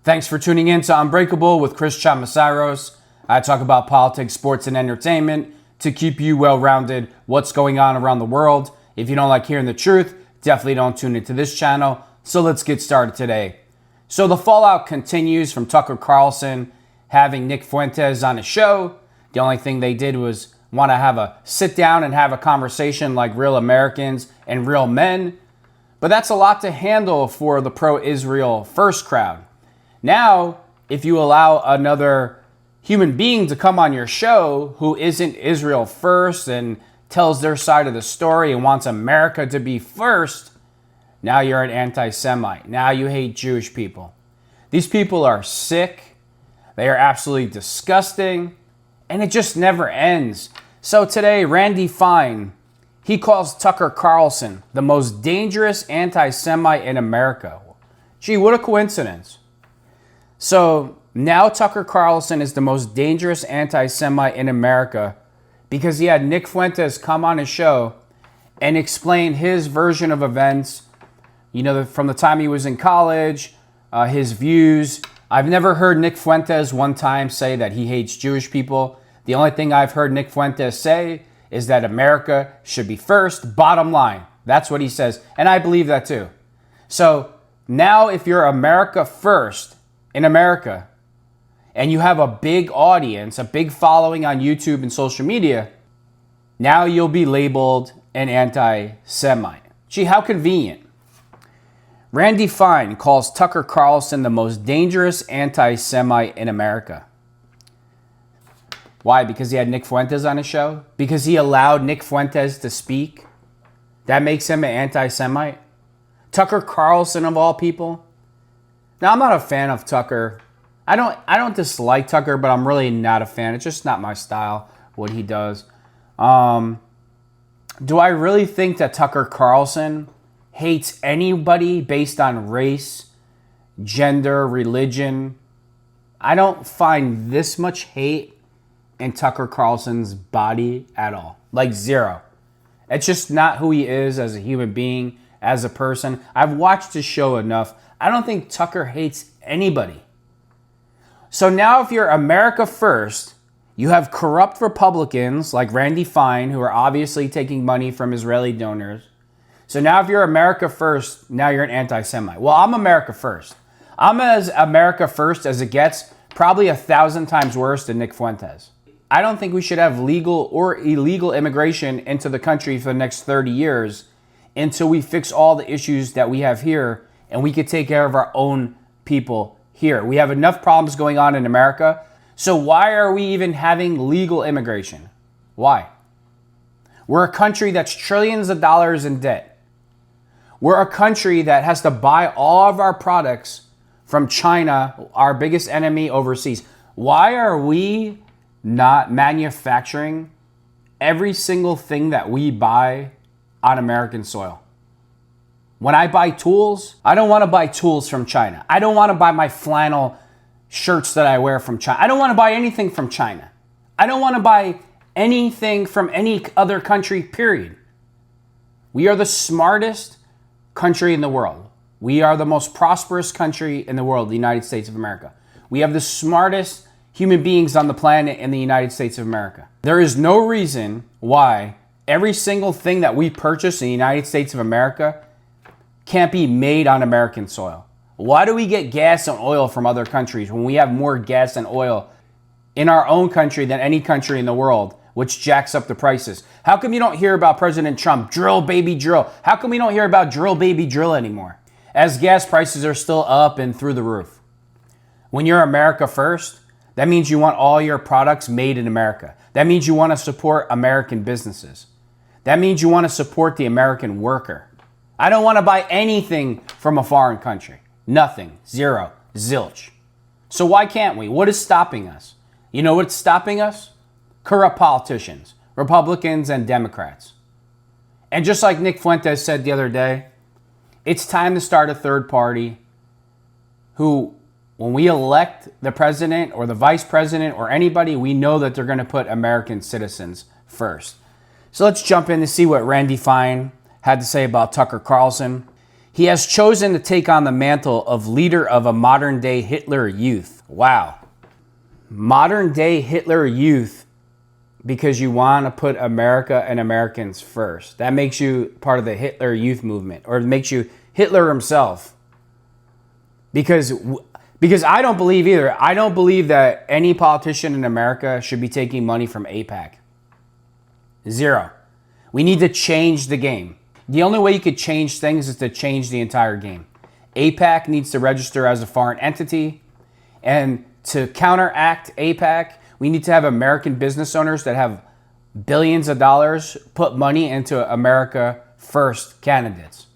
Thanks for tuning in to Unbreakable with ChrisChamasiros. I talk about politics, sports, and entertainment to keep you well-rounded what's going on around the world. If you don't like hearing the truth, definitely don't tune into this channel. So let's get started today. So the fallout continues from Tucker Carlson having Nick Fuentes on his show. The only thing they did was want to have a sit down and have a conversation like real Americans and real men. But that's a lot to handle for the pro-Israel first crowd. Now, if you allow another human being to come on your show who isn't Israel first and tells their side of the story and wants America to be first, now you're an anti-Semite. Now you hate Jewish people. These people are sick. They are absolutely disgusting. And it just never ends. So today, Randy Fine, he calls Tucker Carlson the most dangerous anti-Semite in America. Gee, what a coincidence. So now Tucker Carlson is the most dangerous anti-Semite in America because he had Nick Fuentes come on his show and explain his version of events, from the time he was in college, his views. I've never heard Nick Fuentes one time say that he hates Jewish people. The only thing I've heard Nick Fuentes say is that America should be first, bottom line. That's what he says, and I believe that too. So now if you're America first, in America, and you have a big audience, a big following on YouTube and social media, now you'll be labeled an anti-Semite. Gee, how convenient. Randy Fine calls Tucker Carlson the most dangerous anti-Semite in America. Why? Because he had Nick Fuentes on his show? Because he allowed Nick Fuentes to speak? That makes him an anti-Semite? Tucker Carlson of all people? Now, I'm not a fan of Tucker. I don't dislike Tucker, but I'm really not a fan. It's just not my style, what he does. Do I really think that Tucker Carlson hates anybody based on race, gender, religion? I don't find this much hate in Tucker Carlson's body at all. Like zero. It's just not who he is as a human being, as a person. I've watched his show enough. I don't think Tucker hates anybody. So now if you're America first, you have corrupt Republicans like Randy Fine, who are obviously taking money from Israeli donors. So now if you're America first, now you're an anti-Semite. Well, I'm America first. I'm as America first as it gets, probably 1,000 times worse than Nick Fuentes. I don't think we should have legal or illegal immigration into the country for the next 30 years until we fix all the issues that we have here and we could take care of our own people here. We have enough problems going on in America. So why are we even having legal immigration? Why? We're a country that's trillions of dollars in debt. We're a country that has to buy all of our products from China, our biggest enemy overseas. Why are we not manufacturing every single thing that we buy on American soil? When I buy tools, I don't want to buy tools from China. I don't want to buy my flannel shirts that I wear from China. I don't want to buy anything from China. I don't want to buy anything from any other country, period. We are the smartest country in the world. We are the most prosperous country in the world, the United States of America. We have the smartest human beings on the planet in the United States of America. There is no reason why every single thing that we purchase in the United States of America can't be made on American soil. Why do we get gas and oil from other countries when we have more gas and oil in our own country than any country in the world, which jacks up the prices? How come you don't hear about President Trump, drill baby drill? How come we don't hear about drill baby drill anymore? As gas prices are still up and through the roof. When you're America first, that means you want all your products made in America. That means you want to support American businesses. That means you want to support the American worker. I don't want to buy anything from a foreign country. Nothing. Zero. Zilch. So why can't we? What is stopping us? You know what's stopping us? Corrupt politicians, Republicans and Democrats. And just like Nick Fuentes said the other day, it's time to start a third party who, when we elect the president or the vice president or anybody, we know that they're going to put American citizens first. So let's jump in to see what Randy Fine had to say about Tucker Carlson. He has chosen to take on the mantle of leader of a modern-day Hitler Youth. Wow. Modern-day Hitler Youth because you want to put America and Americans first. That makes you part of the Hitler Youth movement, or it makes you Hitler himself. Because I don't believe either. I don't believe that any politician in America should be taking money from AIPAC. Zero. We need to change the game. The only way you could change things is to change the entire game. AIPAC needs to register as a foreign entity. And to counteract AIPAC, we need to have American business owners that have billions of dollars put money into America First candidates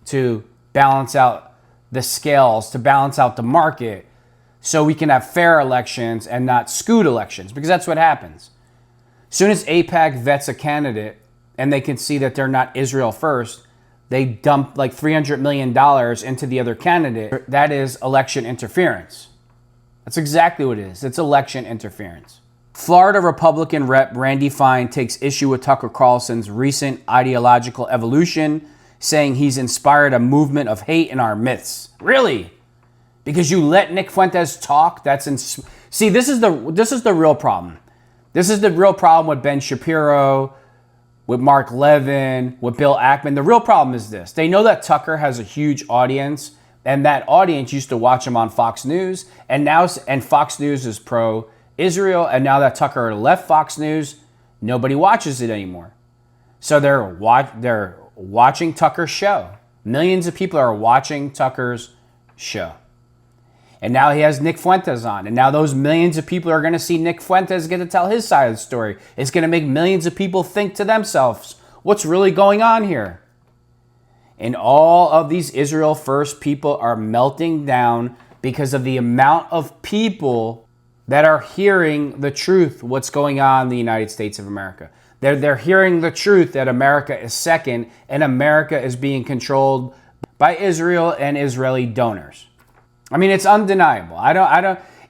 to balance out the scales, to balance out the market, so we can have fair elections and not skewed elections, because that's what happens. As soon as AIPAC vets a candidate and they can see that they're not Israel first, they dump like $300 million into the other candidate. That is election interference. That's exactly what it is. It's election interference. Florida Republican Rep. Randy Fine takes issue with Tucker Carlson's recent ideological evolution, saying he's inspired a movement of hate in our midst. Really? Because you let Nick Fuentes talk? See, this is the real problem. This is the real problem with Ben Shapiro, with Mark Levin, with Bill Ackman. The real problem is this. They know that Tucker has a huge audience, and that audience used to watch him on Fox News, and Fox News is pro-Israel, and now that Tucker left Fox News, nobody watches it anymore. So they're watching Tucker's show. Millions of people are watching Tucker's show. And now he has Nick Fuentes on. And now those millions of people are going to see Nick Fuentes get to tell his side of the story. It's going to make millions of people think to themselves, what's really going on here? And all of these Israel First people are melting down because of the amount of people that are hearing the truth, what's going on in the United States of America. They're hearing the truth that America is second and America is being controlled by Israel and Israeli donors. I mean, it's undeniable.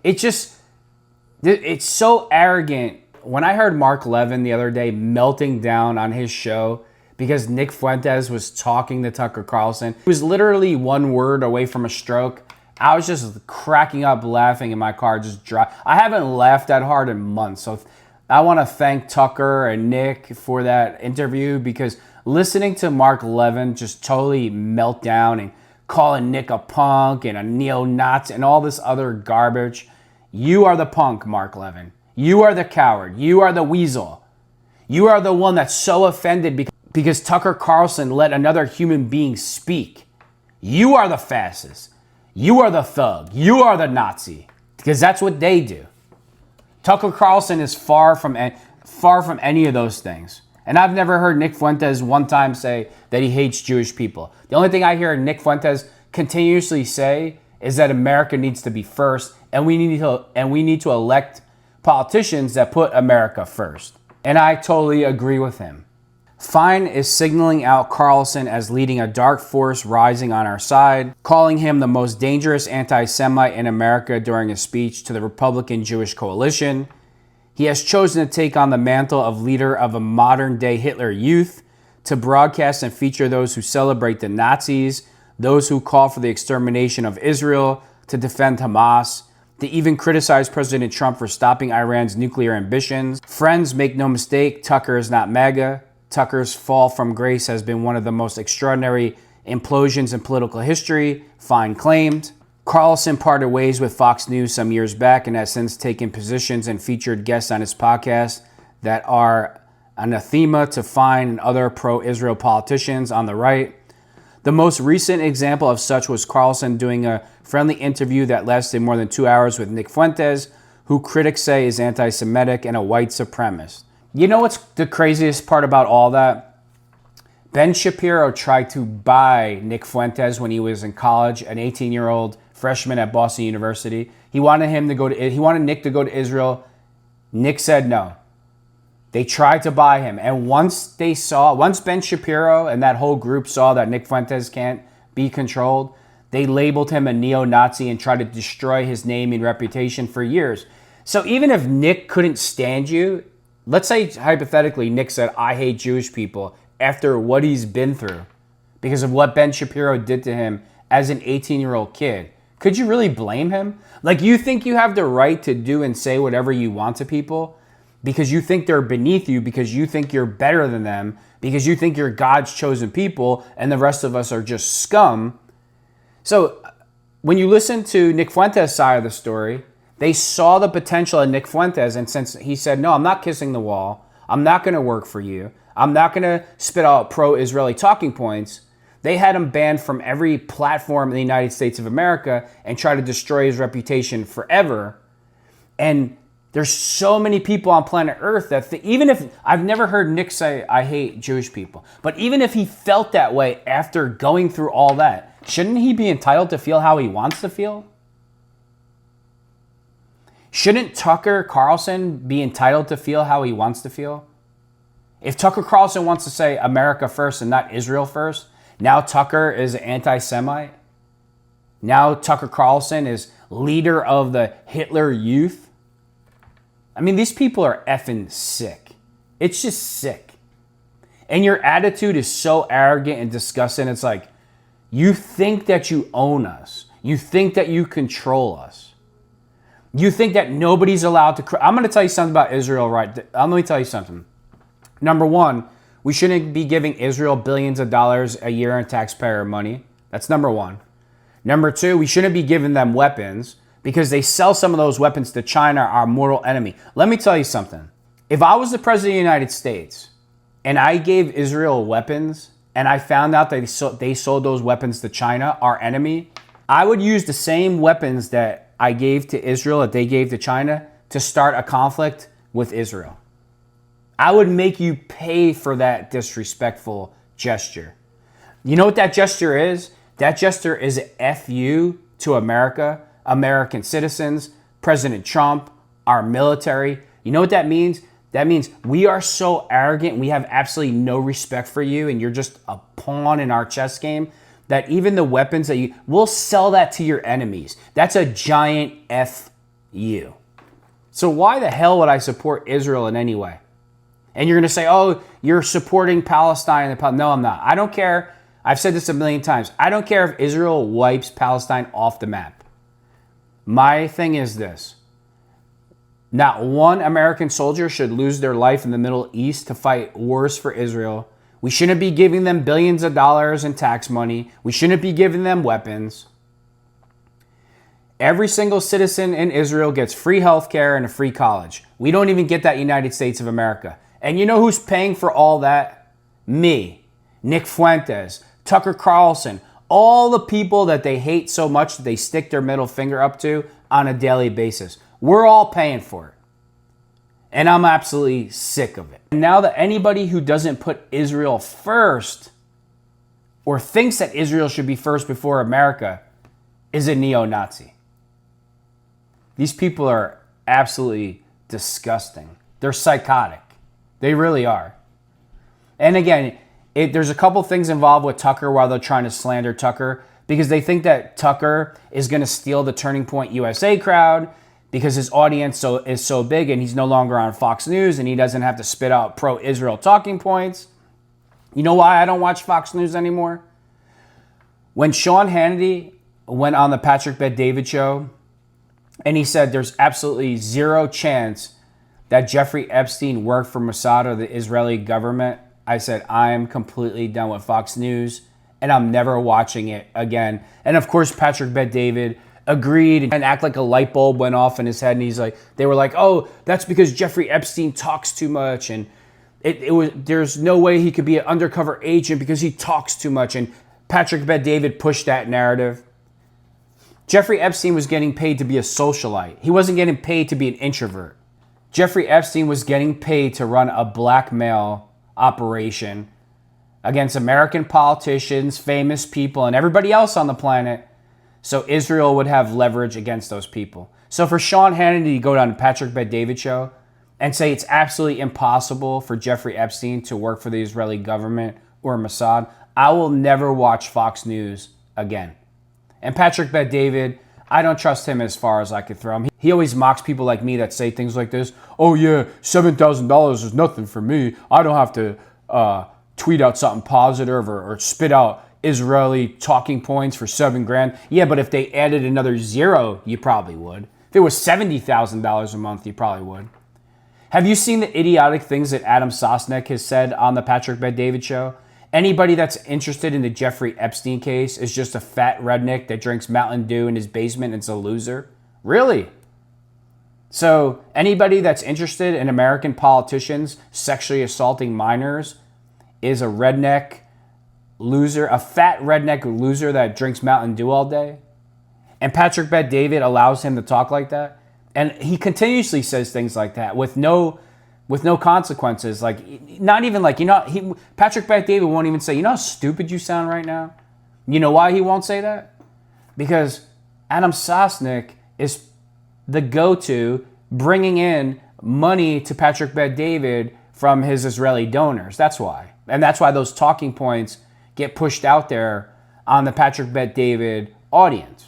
It's so arrogant. When I heard Mark Levin the other day melting down on his show because Nick Fuentes was talking to Tucker Carlson, he was literally one word away from a stroke. I was just cracking up laughing in my car, just dry. I haven't laughed that hard in months. So I want to thank Tucker and Nick for that interview, because listening to Mark Levin just totally melt down and calling Nick a punk and a neo-Nazi and all this other garbage. You are the punk, Mark Levin. You are the coward. You are the weasel. You are the one that's so offended because Tucker Carlson let another human being speak. You are the fascist. You are the thug. You are the Nazi. Because that's what they do. Tucker Carlson is far from any of those things. And I've never heard Nick Fuentes one time say that he hates Jewish people. The only thing I hear Nick Fuentes continuously say is that America needs to be first, and we need to elect politicians that put America first. And I totally agree with him. Fine is signaling out Carlson as leading a dark force rising on our side, calling him the most dangerous anti-Semite in America during a speech to the Republican Jewish coalition. He has chosen to take on the mantle of leader of a modern-day Hitler Youth, to broadcast and feature those who celebrate the Nazis, those who call for the extermination of Israel, to defend Hamas, to even criticize President Trump for stopping Iran's nuclear ambitions. Friends, make no mistake, Tucker is not MAGA. Tucker's fall from grace has been one of the most extraordinary implosions in political history, Fine claimed. Carlson parted ways with Fox News some years back and has since taken positions and featured guests on his podcast that are anathema to Fine and other pro-Israel politicians on the right. The most recent example of such was Carlson doing a friendly interview that lasted more than 2 hours with Nick Fuentes, who critics say is anti-Semitic and a white supremacist. You know what's the craziest part about all that? Ben Shapiro tried to buy Nick Fuentes when he was in college, an 18-year-old freshman at Boston University. He wanted Nick to go to Israel. Nick said no. They tried to buy him. And once Ben Shapiro and that whole group saw that Nick Fuentes can't be controlled, they labeled him a neo-Nazi and tried to destroy his name and reputation for years. So even if Nick couldn't stand you, let's say hypothetically Nick said, I hate Jewish people, after what he's been through, because of what Ben Shapiro did to him as an 18-year-old kid. Could you really blame him? Like, you think you have the right to do and say whatever you want to people because you think they're beneath you, because you think you're better than them, because you think you're God's chosen people and the rest of us are just scum. So when you listen to Nick Fuentes' side of the story, they saw the potential in Nick Fuentes, and since he said, no, I'm not kissing the wall, I'm not going to work for you, I'm not going to spit out pro-Israeli talking points, they had him banned from every platform in the United States of America and try to destroy his reputation forever. And there's so many people on planet Earth that even if, I've never heard Nick say, I hate Jewish people, but even if he felt that way after going through all that, shouldn't he be entitled to feel how he wants to feel? Shouldn't Tucker Carlson be entitled to feel how he wants to feel? If Tucker Carlson wants to say America first and not Israel first, now Tucker is an anti-Semite. Now Tucker Carlson is leader of the Hitler Youth. I mean, these people are effing sick. It's just sick. And your attitude is so arrogant and disgusting. It's like, you think that you own us. You think that you control us. You think that nobody's allowed to... I'm going to tell you something about Israel let me tell you something. Number one, we shouldn't be giving Israel billions of dollars a year in taxpayer money. That's number one. Number two, we shouldn't be giving them weapons because they sell some of those weapons to China, our mortal enemy. Let me tell you something. If I was the president of the United States and I gave Israel weapons and I found out that they sold those weapons to China, our enemy, I would use the same weapons that I gave to Israel, that they gave to China, to start a conflict with Israel. I would make you pay for that disrespectful gesture. You know what that gesture is? That gesture is an FU to America, American citizens, President Trump, our military. You know what that means? That means we are so arrogant, we have absolutely no respect for you, and you're just a pawn in our chess game, that even the weapons that we'll sell that to your enemies. That's a giant FU. So why the hell would I support Israel in any way? And you're going to say, oh, you're supporting Palestine. No, I'm not. I don't care. I've said this a million times. I don't care if Israel wipes Palestine off the map. My thing is this. Not one American soldier should lose their life in the Middle East to fight wars for Israel. We shouldn't be giving them billions of dollars in tax money. We shouldn't be giving them weapons. Every single citizen in Israel gets free health care and a free college. We don't even get that in the United States of America. And you know who's paying for all that? Me, Nick Fuentes, Tucker Carlson, all the people that they hate so much that they stick their middle finger up to on a daily basis. We're all paying for it. And I'm absolutely sick of it. And now that anybody who doesn't put Israel first or thinks that Israel should be first before America is a neo-Nazi. These people are absolutely disgusting. They're psychotic. They really are. And again, there's a couple things involved with Tucker while they're trying to slander Tucker because they think that Tucker is going to steal the Turning Point USA crowd because his audience is so big and he's no longer on Fox News and he doesn't have to spit out pro-Israel talking points. You know why I don't watch Fox News anymore? When Sean Hannity went on the Patrick Bet-David show and he said there's absolutely zero chance that Jeffrey Epstein worked for Mossad or the Israeli government, I said, I am completely done with Fox News and I'm never watching it again. And of course, Patrick Bet-David agreed and act like a light bulb went off in his head. And they were like, oh, that's because Jeffrey Epstein talks too much. And there's no way he could be an undercover agent because he talks too much. And Patrick Bet-David pushed that narrative. Jeffrey Epstein was getting paid to be a socialite. He wasn't getting paid to be an introvert. Jeffrey Epstein was getting paid to run a blackmail operation against American politicians, famous people, and everybody else on the planet, so Israel would have leverage against those people. So for Sean Hannity to go down to Patrick Bet-David show and say it's absolutely impossible for Jeffrey Epstein to work for the Israeli government or Mossad, I will never watch Fox News again. And Patrick Bet-David, I don't trust him as far as I could throw him. He always mocks people like me that say things like this. Oh yeah, $7,000 is nothing for me. I don't have to tweet out something positive or spit out Israeli talking points for $7,000. Yeah, but if they added another zero, you probably would. If it was $70,000 a month, you probably would. Have you seen the idiotic things that Adam Sosnick has said on the Patrick Bet-David show? Anybody that's interested in the Jeffrey Epstein case is just a fat redneck that drinks Mountain Dew in his basement and is a loser? Really? So anybody that's interested in American politicians sexually assaulting minors is a redneck loser, a fat redneck loser that drinks Mountain Dew all day? And Patrick Bet-David allows him to talk like that? And he continuously says things like that with no consequences. Like, not even like, Patrick Bet-David won't even say, how stupid you sound right now? You know why he won't say that? Because Adam Sosnick is the go-to bringing in money to Patrick Bet-David from his Israeli donors. That's why. And that's why those talking points get pushed out there on the Patrick Bet-David audience.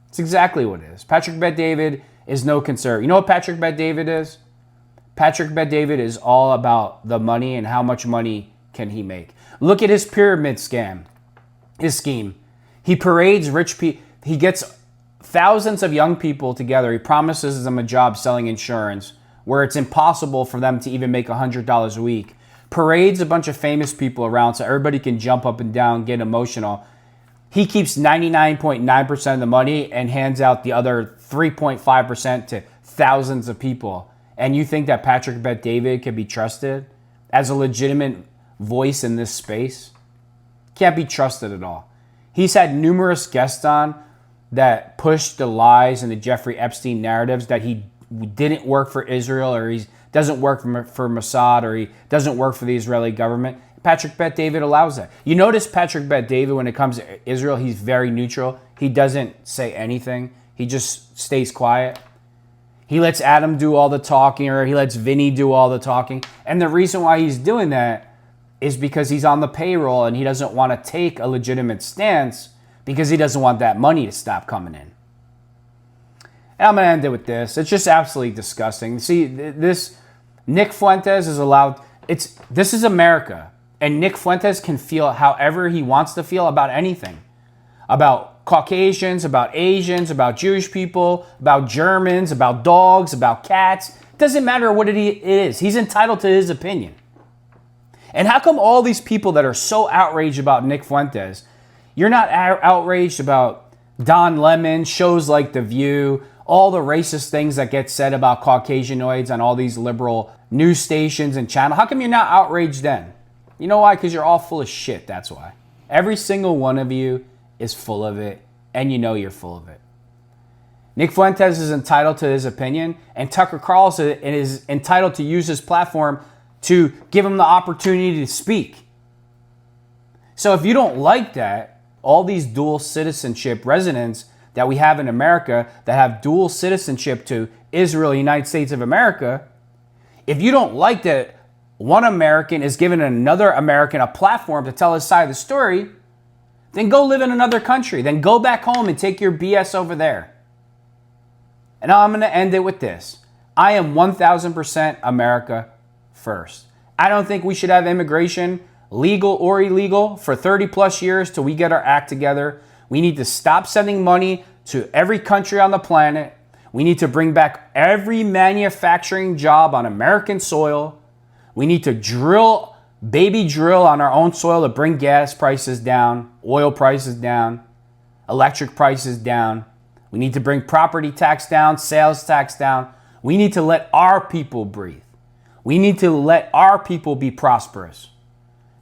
It's exactly what it is. Patrick Bet-David is no concern. You know what Patrick Bet-David is? Patrick Bet-David is all about the money and how much money can he make. Look at his pyramid scam, his scheme. He parades rich people. He gets thousands of young people together. He promises them a job selling insurance where it's impossible for them to even make $100 a week. Parades a bunch of famous people around so everybody can jump up and down, get emotional. He keeps 99.9% of the money and hands out the other 3.5% to thousands of people. And you think that Patrick Bet-David can be trusted as a legitimate voice in this space? Can't be trusted at all. He's had numerous guests on that pushed the lies and the Jeffrey Epstein narratives that he didn't work for Israel, or he doesn't work for Mossad, or he doesn't work for the Israeli government. Patrick Bet-David allows that. You notice Patrick Bet-David, when it comes to Israel, he's very neutral. He doesn't say anything. He just stays quiet. He lets Adam do all the talking, or he lets Vinny do all the talking. And the reason why he's doing that is because he's on the payroll and he doesn't want to take a legitimate stance because he doesn't want that money to stop coming in. And I'm going to end it with this. It's just absolutely disgusting. See, this Nick Fuentes is allowed. This is America. And Nick Fuentes can feel however he wants to feel about anything. About Caucasians, about Asians, about Jewish people, about Germans, about dogs, about cats. It doesn't matter what it is. He's entitled to his opinion. And how come all these people that are so outraged about Nick Fuentes, you're not outraged about Don Lemon, shows like The View, all the racist things that get said about Caucasianoids on all these liberal news stations and channels? How come you're not outraged then? You know why? Because you're all full of shit, that's why. Every single one of you is full of it, and you know you're full of it. Nick Fuentes is entitled to his opinion, and Tucker Carlson is entitled to use his platform to give him the opportunity to speak. So if you don't like that, all these dual citizenship residents that we have in America that have dual citizenship to Israel, United States of America, if you don't like that one American is giving another American a platform to tell his side of the story, then go live in another country. Then go back home and take your BS over there. And I'm going to end it with this. I am 1,000% America first. I don't think we should have immigration, legal or illegal, for 30 plus years till we get our act together. We need to stop sending money to every country on the planet. We need to bring back every manufacturing job on American soil. We need to drill on our own soil to bring gas prices down, oil prices down, electric prices down. We need to bring property tax down, sales tax down. We need to let our people breathe. We need to let our people be prosperous.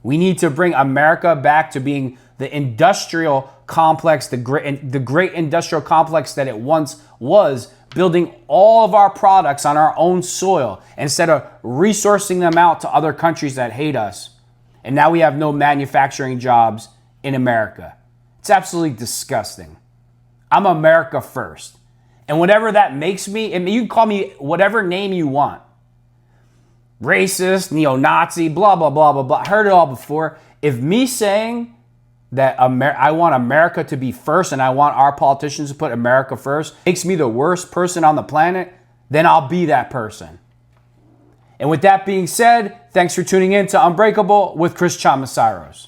We need to bring America back to being the industrial complex, the great industrial complex that it once was, building all of our products on our own soil instead of resourcing them out to other countries that hate us. And now we have no manufacturing jobs in America. It's absolutely disgusting. I'm America first. And whatever that makes me, you can call me whatever name you want. Racist, neo-Nazi, blah, blah, blah, blah, blah. Heard it all before. If me saying that I want America to be first and I want our politicians to put America first makes me the worst person on the planet, then I'll be that person. And with that being said, thanks for tuning in to Unbreakable with Chris Chamasiros.